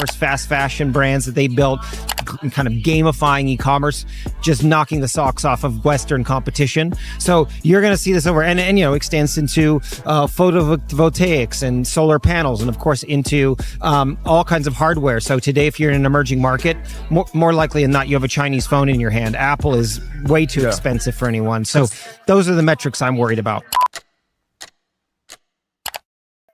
e-commerce, fast fashion brands that they built, kind of gamifying e-commerce, just knocking the socks off of Western competition. So you're going to see this over, and extends into photovoltaics and solar panels, and of course into all kinds of hardware. So today, if you're in an emerging market, more likely than not, you have a Chinese phone in your hand. Apple is way too expensive for anyone. So those are the metrics I'm worried about.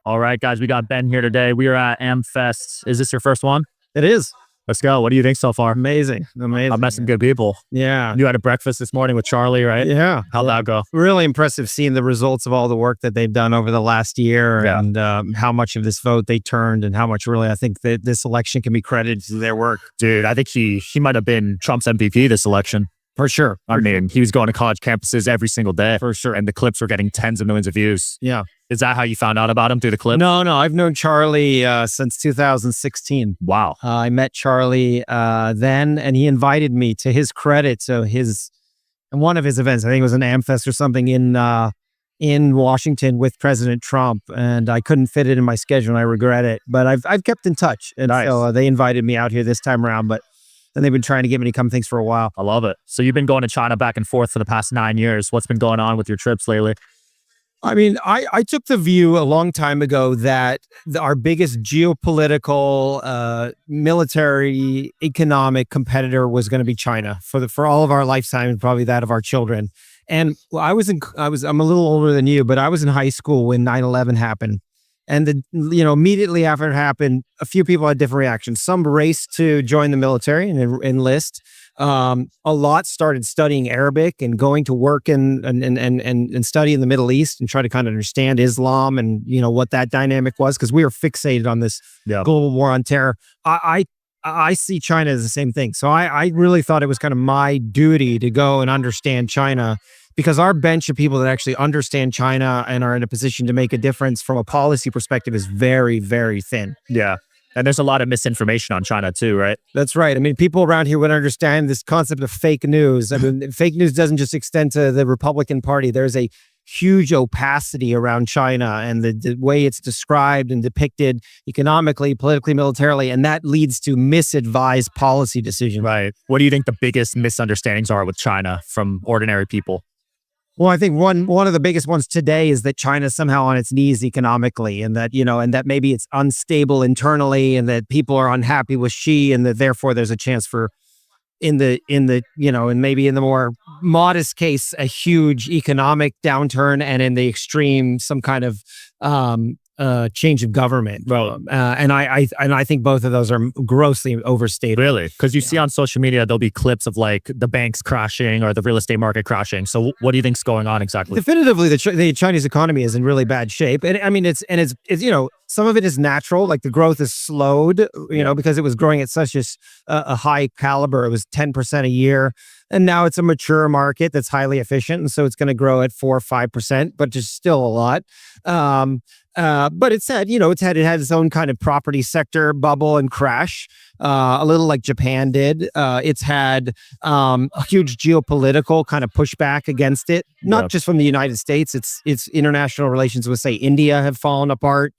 All right, guys, we got Ben here today. We are at AmFest. Is this your first one? It is. Let's go. What do you think so far? Amazing. I've met some good people. Yeah. You had a breakfast this morning with Charlie, right? Yeah. How'd that go? Really impressive seeing the results of all the work that they've done over the last year and how much of this vote they turned and how much really I think that this election can be credited to their work. Dude, I think he might have been Trump's MVP this election. For sure. I mean, he was going to college campuses every single day. For sure. And the clips were getting tens of millions of views. Yeah. Is that how you found out about him, through the clip? No. I've known Charlie since 2016. Wow. I met Charlie then, and he invited me, to his credit, to one of his events. I think it was an AmFest or something in Washington with President Trump, and I couldn't fit it in my schedule, and I regret it. But I've kept in touch, and so they invited me out here this time around. But then they've been trying to get me to come things for a while. I love it. So you've been going to China back and forth for the past 9 years. What's been going on with your trips lately? I mean, I took the view a long time ago that our biggest geopolitical, military, economic competitor was going to be China for all of our lifetime, and probably that of our children. And I'm a little older than you, but I was in high school when 9/11 happened. And immediately after it happened, a few people had different reactions. Some raced to join the military and enlist. A lot started studying Arabic and going to work and study in the Middle East and try to kind of understand Islam and what that dynamic was, because we were fixated on this global war on terror. I see China as the same thing. So I really thought it was kind of my duty to go and understand China, because our bench of people that actually understand China and are in a position to make a difference from a policy perspective is very, very thin. Yeah. And there's a lot of misinformation on China too, right? That's right. I mean, people around here would understand this concept of fake news. I mean, fake news doesn't just extend to the Republican Party. There's a huge opacity around China and the way it's described and depicted economically, politically, militarily, and that leads to misadvised policy decisions. Right. What do you think the biggest misunderstandings are with China from ordinary people? Well, I think one of the biggest ones today is that China's somehow on its knees economically, and that and that maybe it's unstable internally, and that people are unhappy with Xi, and that therefore there's a chance for and maybe in the more modest case, a huge economic downturn, and in the extreme, some kind of change of government. Well, and I think both of those are grossly overstated. Really? Because you see on social media, there'll be clips of like the banks crashing or the real estate market crashing. So what do you think's going on exactly? Definitively, the Chinese economy is in really bad shape. And I mean, it's some of it is natural. Like the growth is slowed, because it was growing at such a high caliber. It was 10% a year. And now it's a mature market that's highly efficient. And so it's going to grow at 4 or 5%, but just still a lot. But it had its own kind of property sector bubble and crash, a little like Japan did. It's had a huge geopolitical kind of pushback against it, not just from the United States. Its international relations with, say, India have fallen apart.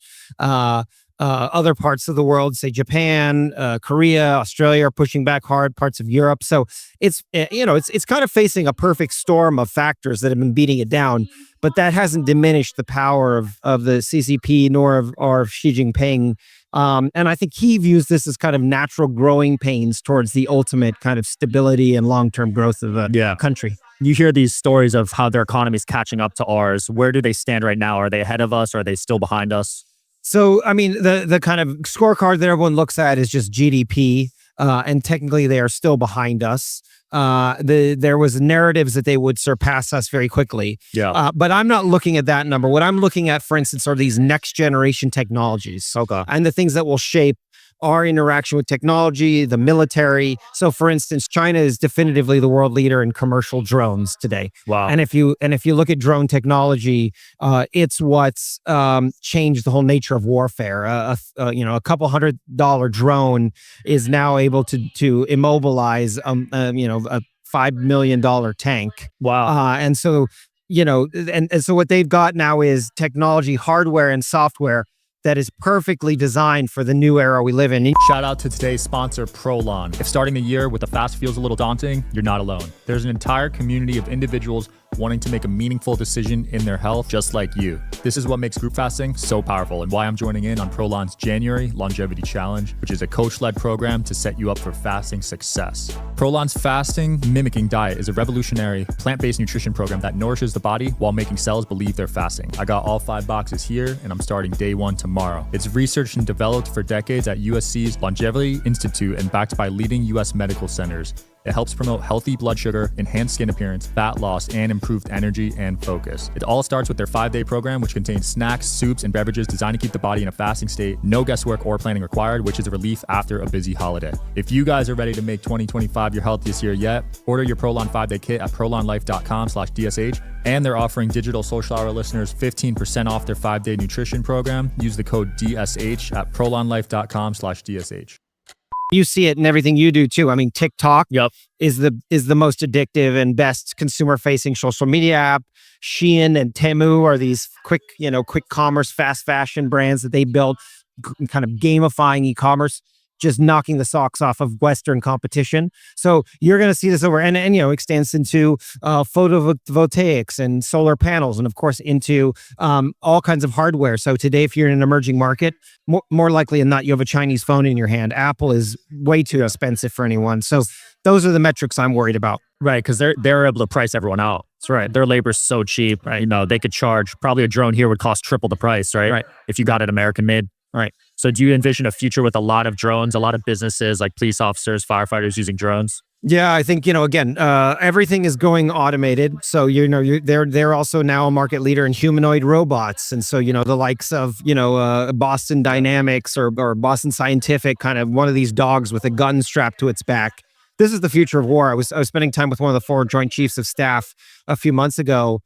Other parts of the world, say Japan, Korea, Australia, are pushing back hard. Parts of Europe. So it's kind of facing a perfect storm of factors that have been beating it down. But that hasn't diminished the power of the CCP nor of Xi Jinping. And I think he views this as kind of natural growing pains towards the ultimate kind of stability and long-term growth of the country. You hear these stories of how their economy is catching up to ours. Where do they stand right now? Are they ahead of us? Or are they still behind us? So, I mean, the kind of scorecard that everyone looks at is just GDP, and technically they are still behind us. There was narratives that they would surpass us very quickly. But I'm not looking at that number. What I'm looking at, for instance, are these next generation technologies. And the things that will shape our interaction with technology, the military. So, for instance, China is definitively the world leader in commercial drones today. Wow! And if you look at drone technology, it's what's changed the whole nature of warfare. A couple $100 drone is now able to immobilize a $5 million tank. Wow! And so so what they've got now is technology, hardware, and software that is perfectly designed for the new era we live in. Shout out to today's sponsor, Prolon. If starting the year with a fast feels a little daunting, you're not alone. There's an entire community of individuals wanting to make a meaningful decision in their health, just like you. This is what makes group fasting so powerful and why I'm joining in on Prolon's January Longevity Challenge, which is a coach-led program to set you up for fasting success. Prolon's fasting mimicking diet is a revolutionary plant-based nutrition program that nourishes the body while making cells believe they're fasting. I got all 5 boxes here and I'm starting day 1 tomorrow. It's researched and developed for decades at USC's Longevity Institute and backed by leading US medical centers. It helps promote healthy blood sugar, enhanced skin appearance, fat loss, and improved energy and focus. It all starts with their 5-day program, which contains snacks, soups, and beverages designed to keep the body in a fasting state. No guesswork or planning required, which is a relief after a busy holiday. If you guys are ready to make 2025 your healthiest year yet, order your Prolon 5-day kit at prolonlife.com/DSH. And they're offering Digital Social Hour listeners 15% off their 5-day nutrition program. Use the code DSH at prolonlife.com/DSH. You see it in everything you do too. I mean, TikTok is the most addictive and best consumer-facing social media app. Shein and Temu are these quick commerce, fast fashion brands that they built, kind of gamifying e-commerce, just knocking the socks off of Western competition. So you're going to see this over and extends into photovoltaics and solar panels, and of course into all kinds of hardware. So today, if you're in an emerging market, more likely than not, you have a Chinese phone in your hand. Apple is way too expensive for anyone. So those are the metrics I'm worried about. Right, because they're able to price everyone out. That's right. Their labor's so cheap. Right. They could charge, probably a drone here would cost triple the price, right? Right. If you got it American made. Right. So do you envision a future with a lot of drones, a lot of businesses like police officers, firefighters using drones? Yeah, I think, again, everything is going automated. So, they're also now a market leader in humanoid robots. And so, the likes of, Boston Dynamics or Boston Scientific, kind of one of these dogs with a gun strapped to its back. This is the future of war. I was spending time with one of the 4 Joint Chiefs of Staff a few months ago.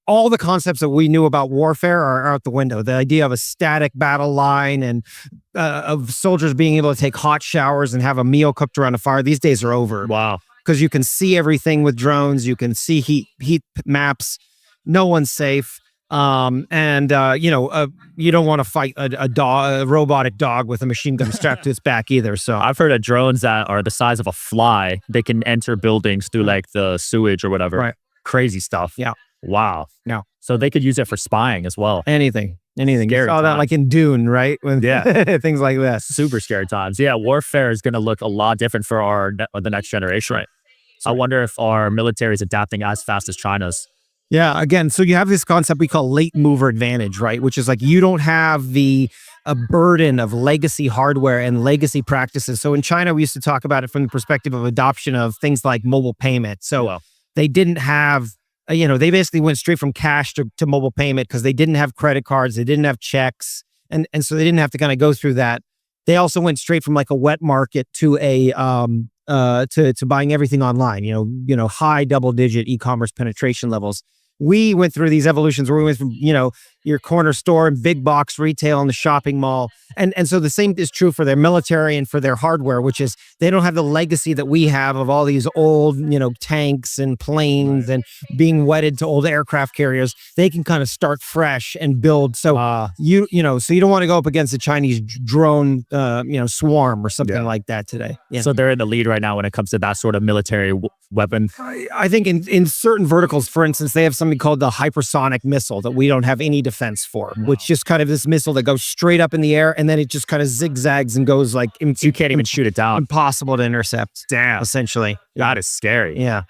All the concepts that we knew about warfare are out the window. The idea of a static battle line and of soldiers being able to take hot showers and have a meal cooked around a fire, these days are over. Wow. Because you can see everything with drones. You can see heat maps. No one's safe. You don't want to fight a robotic dog with a machine gun strapped to its back either. So I've heard of drones that are the size of a fly. They can enter buildings through like the sewage or whatever. Right. Crazy stuff. Yeah. Wow. Yeah. So they could use it for spying as well. Anything. Scary You saw that times. like in Dune, right? Things like that. Super scary times. Yeah, warfare is going to look a lot different for the next generation. Right. I wonder if our military is adapting as fast as China's. Yeah. Again, so you have this concept we call late mover advantage, right? Which is like you don't have a burden of legacy hardware and legacy practices. So in China, we used to talk about it from the perspective of adoption of things like mobile payment. So they didn't have, they basically went straight from cash to mobile payment because they didn't have credit cards, they didn't have checks, and so they didn't have to kind of go through that. They also went straight from like a wet market to a to buying everything online. High double-digit e-commerce penetration levels. We went through these evolutions where we went from, your corner store and big box retail in the shopping mall. And so the same is true for their military and for their hardware, which is they don't have the legacy that we have of all these old, tanks and planes and being wedded to old aircraft carriers. They can kind of start fresh and build. So, so you don't want to go up against a Chinese drone, swarm or something like that today. Yeah. So they're in the lead right now when it comes to that sort of military weapon. I think in certain verticals, for instance, they have something called the hypersonic missile that we don't have any defense for, which just kind of this missile that goes straight up in the air and then it just kind of zigzags and goes like you can't even shoot it down. Impossible to intercept. Damn. Essentially. That is scary. Yeah.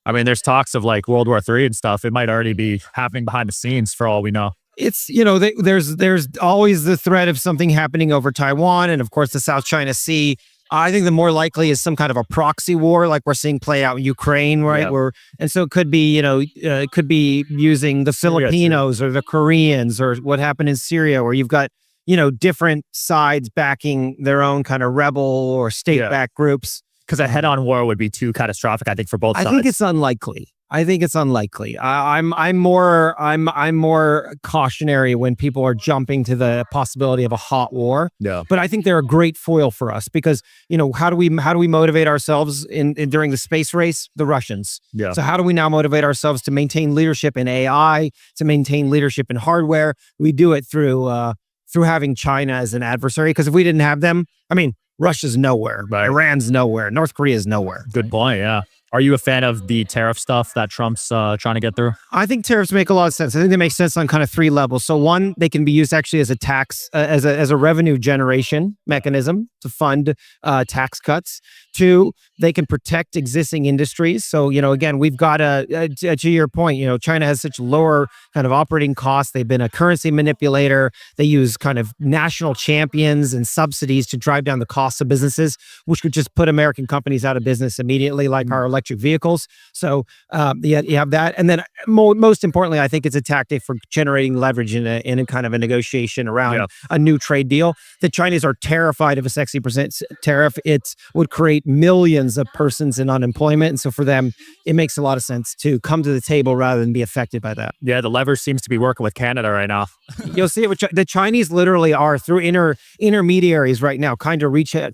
I mean, there's talks of like World War III and stuff. It might already be happening behind the scenes for all we know. It's, there's always the threat of something happening over Taiwan and of course the South China Sea. I think the more likely is some kind of a proxy war, like we're seeing play out in Ukraine, right? And so it could be, it could be using the Filipinos or the Koreans or what happened in Syria, where you've got, different sides backing their own kind of rebel or state-backed groups. Because a head-on war would be too catastrophic, I think, for both sides. I think it's unlikely. I'm more cautionary when people are jumping to the possibility of a hot war. Yeah. But I think they're a great foil for us because, how do we motivate ourselves during the space race? The Russians. Yeah. So how do we now motivate ourselves to maintain leadership in AI, to maintain leadership in hardware? We do it through through having China as an adversary. Because if we didn't have them, I mean, Russia's nowhere, Right. Iran's nowhere, North Korea's nowhere. Good point. Yeah. Are you a fan of the tariff stuff that Trump's trying to get through? I think tariffs make a lot of sense. I think they make sense on kind of three levels. So one, they can be used actually as a tax, as a revenue generation mechanism to fund tax cuts. Two, they can protect existing industries. So, again, we've got to your point, China has such lower kind of operating costs. They've been a currency manipulator. They use kind of national champions and subsidies to drive down the costs of businesses, which could just put American companies out of business immediately, like our electric vehicles. So you have that. And then most importantly, I think it's a tactic for generating leverage in a kind of a negotiation around a new trade deal. The Chinese are terrified of a 60% tariff. It would create millions of persons in unemployment. And so for them, it makes a lot of sense to come to the table rather than be affected by that. Yeah, the leverage seems to be working with Canada right now. You'll see it with the Chinese literally are through intermediaries right now, trying to reach out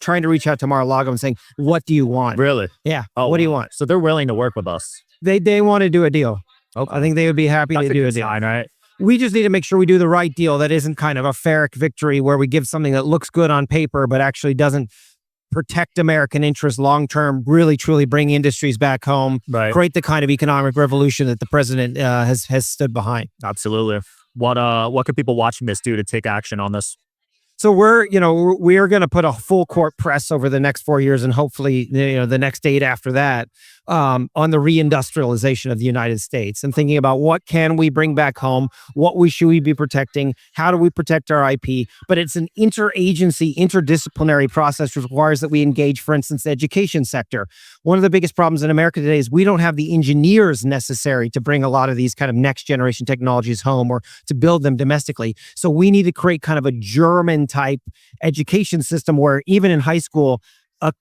to Mar-a-Lago and saying, what do you want? Really? Yeah. Oh, what do you want? So they're willing to work with us. They want to do a deal. Okay. I think they would be happy That's to a do a good deal. sign, right? We just need to make sure we do the right deal that isn't kind of a Pyrrhic victory where we give something that looks good on paper but actually doesn't protect American interests long term, really truly bring industries back home, Right. create the kind of economic revolution that the president has stood behind. Absolutely. What could people watching this do to take action on this? So we're going to put a full court press over the next 4 years and hopefully the next 8 after that on the reindustrialization of the United States and thinking about what can we bring back home, should we be protecting, how do we protect our IP? But it's an interagency, interdisciplinary process which requires that we engage, for instance, the education sector. One of the biggest problems in America today is we don't have the engineers necessary to bring a lot of these kind of next generation technologies home or to build them domestically. So we need to create kind of a German type education system where even in high school,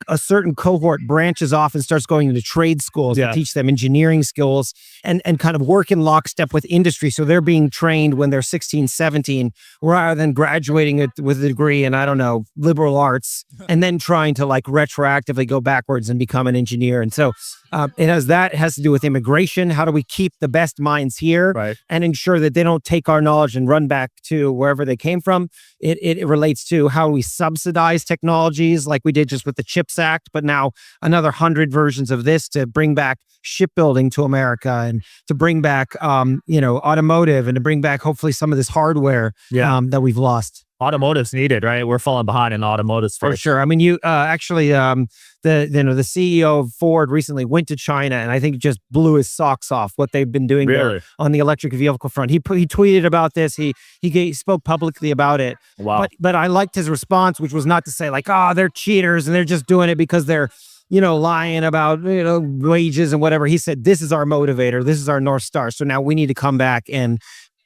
a certain cohort branches off and starts going into trade schools to teach them engineering skills and kind of work in lockstep with industry. So they're being trained when they're 16, 17, rather than graduating with a degree in, I don't know, liberal arts, and then trying to like retroactively go backwards and become an engineer. And so it has to do with immigration. How do we keep the best minds here and ensure that they don't take our knowledge and run back to wherever they came from? It relates to how we subsidize technologies like we did just with the CHIPS Act, but now another 100 versions of this to bring back shipbuilding to America and to bring back, automotive and to bring back hopefully some of this hardware that we've lost. Automotive's needed, right? We're falling behind in automotive For sure. I mean, you actually, the CEO of Ford recently went to China and I think just blew his socks off what they've been doing there on the electric vehicle front. He tweeted about this. He spoke publicly about it. Wow. But I liked his response, which was not to say like, they're cheaters and they're just doing it because they're lying about wages and whatever. He said, this is our motivator. This is our North Star. So now we need to come back and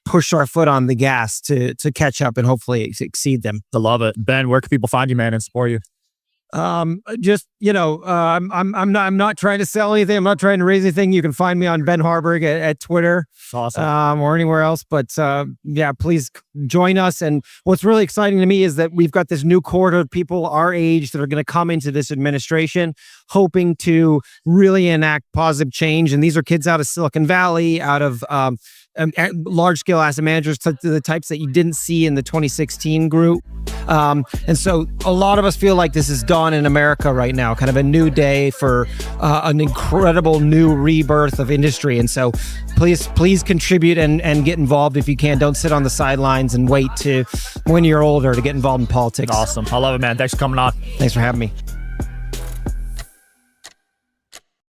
push our foot on the gas to catch up and hopefully exceed them. I love it. Ben, where can people find you, man, and support you? I'm not trying to sell anything. I'm not trying to raise anything. You can find me on Ben Harburg at Twitter, awesome. Or anywhere else. But please join us. And what's really exciting to me is that we've got this new cohort of people our age that are going to come into this administration, hoping to really enact positive change. And these are kids out of Silicon Valley, out of large-scale asset managers, the types that you didn't see in the 2016 group. And so a lot of us feel like this is dawn in America right now, kind of a new day for an incredible new rebirth of industry. And so please contribute and get involved if you can. Don't sit on the sidelines and wait to when you're older to get involved in politics. Awesome. I love it, man. Thanks for coming on. Thanks for having me.